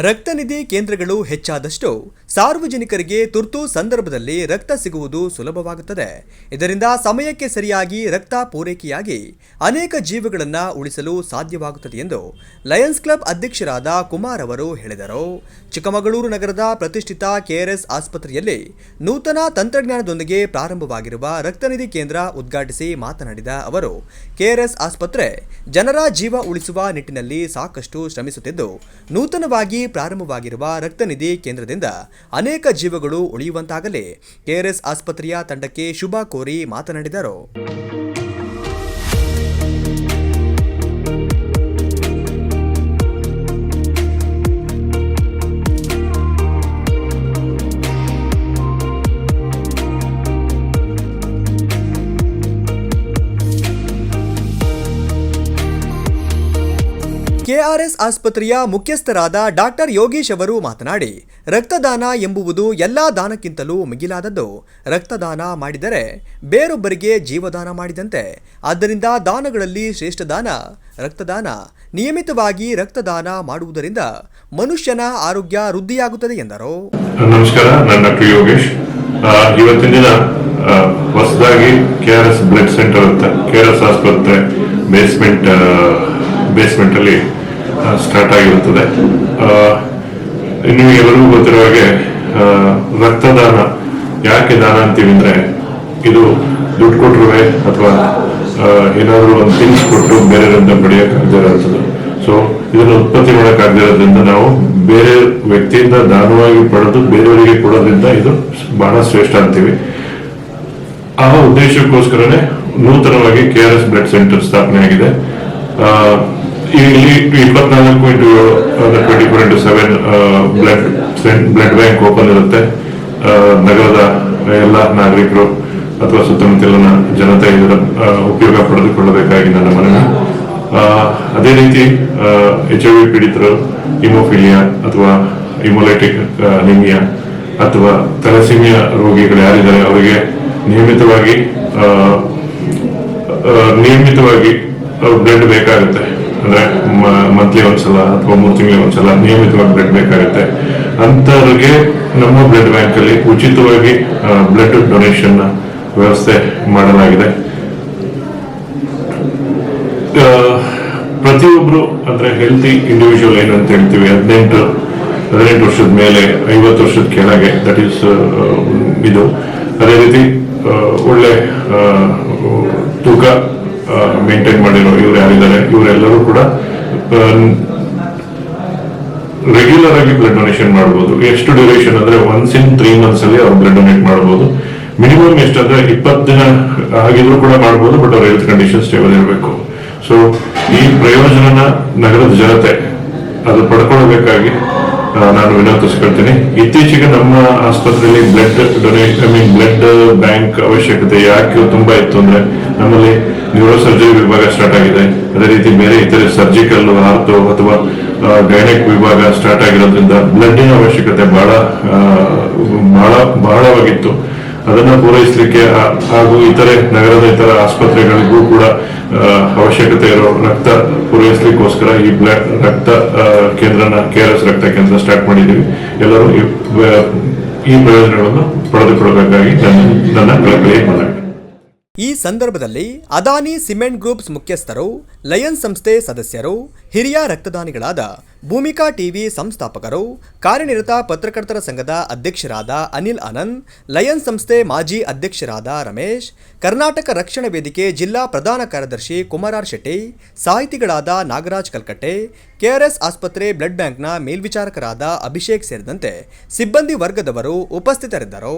ರಕ್ತನಿಧಿ ಕೇಂದ್ರಗಳು ಹೆಚ್ಚಾದಷ್ಟು ಸಾರ್ವಜನಿಕರಿಗೆ ತುರ್ತು ಸಂದರ್ಭದಲ್ಲಿ ರಕ್ತ ಸಿಗುವುದು ಸುಲಭವಾಗುತ್ತದೆ. ಇದರಿಂದ ಸಮಯಕ್ಕೆ ಸರಿಯಾಗಿ ರಕ್ತ ಪೂರೈಕೆಯಾಗಿ ಅನೇಕ ಜೀವಗಳನ್ನು ಉಳಿಸಲು ಸಾಧ್ಯವಾಗುತ್ತದೆ ಎಂದು ಲಯನ್ಸ್ ಕ್ಲಬ್ ಅಧ್ಯಕ್ಷರಾದ ಕುಮಾರ್ ಅವರು ಹೇಳಿದರು. ಚಿಕ್ಕಮಗಳೂರು ನಗರದ ಪ್ರತಿಷ್ಠಿತ ಕೆಆರ್ಎಸ್ ಆಸ್ಪತ್ರೆಯಲ್ಲಿ ನೂತನ ತಂತ್ರಜ್ಞಾನದೊಂದಿಗೆ ಪ್ರಾರಂಭವಾಗಿರುವ ರಕ್ತನಿಧಿ ಕೇಂದ್ರ ಉದ್ಘಾಟಿಸಿ ಮಾತನಾಡಿದ ಅವರು, ಕೆಆರ್ಎಸ್ ಆಸ್ಪತ್ರೆ ಜನರ ಜೀವ ಉಳಿಸುವ ನಿಟ್ಟಿನಲ್ಲಿ ಸಾಕಷ್ಟು ಶ್ರಮಿಸುತ್ತಿದ್ದು, ನೂತನವಾಗಿ ಪ್ರಾರಂಭವಾಗಿರುವ ರಕ್ತನಿಧಿ ಕೇಂದ್ರದಿಂದ ಅನೇಕ ಜೀವಗಳು ಉಳಿಯುವಂತಾಗಲಿ ಕೆಆರ್ಎಸ್ ಆಸ್ಪತ್ರೆಯ ತಂಡಕ್ಕೆ ಶುಭ ಕೋರಿ ಮಾತನಾಡಿದರು. ಕೆಆರ್ಎಸ್ ಆಸ್ಪತ್ರೆಯ ಮುಖ್ಯಸ್ಥರಾದ ಡಾಕ್ಟರ್ ಯೋಗೀಶ್ ಅವರು ಮಾತನಾಡಿ, ರಕ್ತದಾನ ಎಂಬುವುದು ಎಲ್ಲಾ ದಾನಕ್ಕಿಂತಲೂ ಮಿಗಿಲಾದದ್ದು. ರಕ್ತದಾನ ಮಾಡಿದರೆ ಬೇರೊಬ್ಬರಿಗೆ ಜೀವದಾನ ಮಾಡಿದಂತೆ. ಆದ್ದರಿಂದ ದಾನಗಳಲ್ಲಿ ಶ್ರೇಷ್ಠ ದಾನ ರಕ್ತದಾನ. ನಿಯಮಿತವಾಗಿ ರಕ್ತದಾನ ಮಾಡುವುದರಿಂದ ಮನುಷ್ಯನ ಆರೋಗ್ಯ ವೃದ್ಧಿಯಾಗುತ್ತದೆ ಎಂದರು. ನಮಸ್ಕಾರ, ನಾನು ಡಾಕ್ಟರ್ ಯೋಗೇಶ್. ಇವತ್ತಿನ ದಿನ ಹೊಸದಾಗಿ ಕೆಆರ್ಎಸ್ ಬ್ಲಡ್ ಸೆಂಟರ್ ಅಂತ ಕೆಆರ್ಎಸ್ ಆಸ್ಪತ್ರೆ ಬೇಸ್ಮೆಂಟ್ ಅಲ್ಲಿ ಸ್ಟಾರ್ಟ್ ಆಗಿರುತ್ತದೆ. ನಿಮಗೆ ಎಲ್ಲರಿಗೂ ಗೊತ್ತಿರೋ ಹಾಗೆ ರಕ್ತದಾನ ಯಾಕೆ ದಾನ ಅಂತೀವಿ ಅಂದ್ರೆ, ಇದು ದುಡ್ಡು ಕೊಟ್ಟರುವೆ ಅಥವಾ ಏನಾದರೂ ಒಂದು ಥಿಂಗ್ಸ್ ಕೊಟ್ಟು ಬೇರೆಯವರಿಂದ ಪಡೆಯೋಕ್ಕಾಗದಿರೋದು. ಸೊ ಇದನ್ನು ಉತ್ಪತ್ತಿ ಮಾಡೋಕ್ಕಾಗದಿರೋದ್ರಿಂದ ನಾವು ಬೇರೆ ವ್ಯಕ್ತಿಯಿಂದ ದಾನವಾಗಿ ಪಡೆದು ಬೇರೆಯವರಿಗೆ ಕೊಡೋದ್ರಿಂದ ಇದು ಬಹಳ ಶ್ರೇಷ್ಠ ಅಂತೀವಿ. ಆ ಉದ್ದೇಶಕ್ಕೋಸ್ಕರನೇ ನೂತನವಾಗಿ ಕೆಆರ್ಎಸ್ ಬ್ಲಡ್ ಸೆಂಟರ್ ಸ್ಥಾಪನೆ ಆಗಿದೆ. ಇಲ್ಲಿ 24/7 ಬ್ಲಡ್ ಬ್ಯಾಂಕ್ ಓಪನ್ ಇರುತ್ತೆ. ನಗರದ ಎಲ್ಲ ನಾಗರಿಕರು ಅಥವಾ ಸುತ್ತಮುತ್ತಲಿನ ಜನತೆ ಇದರ ಉಪಯೋಗ ಪಡೆದುಕೊಳ್ಳಬೇಕಾಗಿ ನನ್ನ ಮನವಿ. ಅದೇ ರೀತಿ HIV ಪೀಡಿತರು, ಹಿಮೋಫಿಲಿಯಾ ಅಥವಾ ಹಿಮೋಲೈಟಿಕ್ ಅನಿಮಿಯಾ ಅಥವಾ ಥಲಸೀಮಿಯಾ ರೋಗಿಗಳು ಯಾರಿದ್ದಾರೆ ಅವರಿಗೆ ನಿಯಮಿತವಾಗಿ ಬ್ಲಡ್ ಬೇಕಾಗುತ್ತೆ. ಅಂದ್ರೆ ಮಂತ್ಲಿ ಒಂದ್ಸಲ ಅಥವಾ 3 ತಿಂಗಳಿಗೆ ಒಂದ್ಸಲ ನಿಯಮಿತವಾಗಿ ಬ್ಲಡ್ ಬೇಕಾಗುತ್ತೆ. ಅಂತವರಿಗೆ ನಮ್ಮ ಬ್ಲಡ್ ಬ್ಯಾಂಕ್ ಅಲ್ಲಿ ಉಚಿತವಾಗಿ ಬ್ಲಡ್ ಡೊನೇಷನ್ ವ್ಯವಸ್ಥೆ ಮಾಡಲಾಗಿದೆ. ಪ್ರತಿಯೊಬ್ರು ಅಂದ್ರೆ ಹೆಲ್ತಿ ಇಂಡಿವಿಜುವಲ್ ಏನಂತ ಹೇಳ್ತೀವಿ, 18 ವರ್ಷದ ಮೇಲೆ 50 ವರ್ಷದ ಕೆಳಗೆ, ದಟ್ ಈಸ್ ಇದು. ಅದೇ ರೀತಿ ಒಳ್ಳೆ ತೂಕ ಮೇಂಟೈನ್ ಮಾಡಿರೋ ಇವ್ರು ಯಾರಿದ್ದಾರೆ ಇವರೆಲ್ಲರೂ ಕೂಡ ರೆಗ್ಯುಲರ್ ಆಗಿ ಬ್ಲಡ್ ಡೊನೇಷನ್ ಮಾಡಬಹುದು. ಎಷ್ಟು ಡ್ಯೂರೇಷನ್ ಅಂದ್ರೆ ಒನ್ಸ್ ಇನ್ 3 months ಅಲ್ಲಿ ಅವ್ರು ಬ್ಲಡ್ ಡೊನೇಟ್ ಮಾಡಬಹುದು. ಮಿನಿಮಮ್ ಎಷ್ಟಂದ್ರೆ 20 ದಿನ ಆಗಿದ್ರು ಕೂಡ ಮಾಡಬಹುದು, ಬಟ್ ಅವ್ರ ಹೆಲ್ತ್ ಕಂಡೀಷನ್ ಸ್ಟೇಬಲ್ ಇರಬೇಕು. ಸೊ ಈ ಪ್ರಯೋಜನನ ನಗರದ ಜನತೆ ಅದು ಪಡ್ಕೊಳ್ಬೇಕಾಗಿ ನಾನು ವಿನಂತಿಸ್ಕೊಳ್ತೀನಿ. ಇತ್ತೀಚೆಗೆ ನಮ್ಮ ಆಸ್ಪತ್ರೆಯಲ್ಲಿ ಬ್ಲಡ್ ಬ್ಯಾಂಕ್ ಅವಶ್ಯಕತೆ ಯಾಕೆ ತುಂಬಾ ಇತ್ತು ಅಂದ್ರೆ, ನಮ್ಮಲ್ಲಿ ನ್ಯೂರೋ ಸರ್ಜರಿ ವಿಭಾಗ ಸ್ಟಾರ್ಟ್ ಆಗಿದೆ. ಅದೇ ರೀತಿ ಬೇರೆ ಇತರೆ ಸರ್ಜಿಕಲ್, ಆರ್ಥೋ ಅಥವಾ ಗೈನೆಕ್ ವಿಭಾಗ ಸ್ಟಾರ್ಟ್ ಆಗಿರೋದ್ರಿಂದ ಬ್ಲಡ್ಡಿನ ಅವಶ್ಯಕತೆ ಬಹಳವಾಗಿತ್ತು. ಅದನ್ನ ಪೂರೈಸಲಿಕ್ಕೆ ಹಾಗೂ ನಗರದ ಇತರ ಆಸ್ಪತ್ರೆಗಳಿಗೂ ಕೂಡ ಅವಶ್ಯಕತೆ ಇರೋ ರಕ್ತ ಪೂರೈಸಲಿಕ್ಕೋಸ್ಕರ ಈ ರಕ್ತ ಕೇಂದ್ರನ ಕೆಆರ್ಎಸ್ ರಕ್ತ ಕೇಂದ್ರ ಸ್ಟಾರ್ಟ್ ಮಾಡಿದ್ದೀವಿ. ಎಲ್ಲರೂ ಈ ಪ್ರಯೋಜನಗಳನ್ನು ಪಡೆದುಕೊಳ್ಳಬೇಕಾಗಿ ನನ್ನ ಕಳಕಳಿಯ ಮನವಿ. ಈ ಸಂದರ್ಭದಲ್ಲಿ ಅದಾನಿ ಸಿಮೆಂಟ್ ಗ್ರೂಪ್ಸ್ ಮುಖ್ಯಸ್ಥರು, ಲಯನ್ಸ್ ಸಂಸ್ಥೆ ಸದಸ್ಯರು, ಹಿರಿಯ ರಕ್ತದಾನಿಗಳಾದ ಭೂಮಿಕಾ ಟಿವಿ ಸಂಸ್ಥಾಪಕರು, ಕಾರ್ಯನಿರತ ಪತ್ರಕರ್ತರ ಸಂಘದ ಅಧ್ಯಕ್ಷರಾದ ಅನಿಲ್ ಆನಂದ್, ಲಯನ್ಸ್ ಸಂಸ್ಥೆ ಮಾಜಿ ಅಧ್ಯಕ್ಷರಾದ ರಮೇಶ್, ಕರ್ನಾಟಕ ರಕ್ಷಣಾ ವೇದಿಕೆ ಜಿಲ್ಲಾ ಪ್ರಧಾನ ಕಾರ್ಯದರ್ಶಿ ಕುಮಾರ್ ಶೆಟ್ಟಿ, ಸಾಹಿತಿಗಳಾದ ನಾಗರಾಜ್ ಕಲ್ಕಟ್ಟೆ, ಕೆಆರ್ಎಸ್ ಆಸ್ಪತ್ರೆ ಬ್ಲಡ್ ಬ್ಯಾಂಕ್ನ ಮೇಲ್ವಿಚಾರಕರಾದ ಅಭಿಷೇಕ್ ಸೇರಿದಂತೆ ಸಿಬ್ಬಂದಿ ವರ್ಗದವರು ಉಪಸ್ಥಿತರಿದ್ದರು.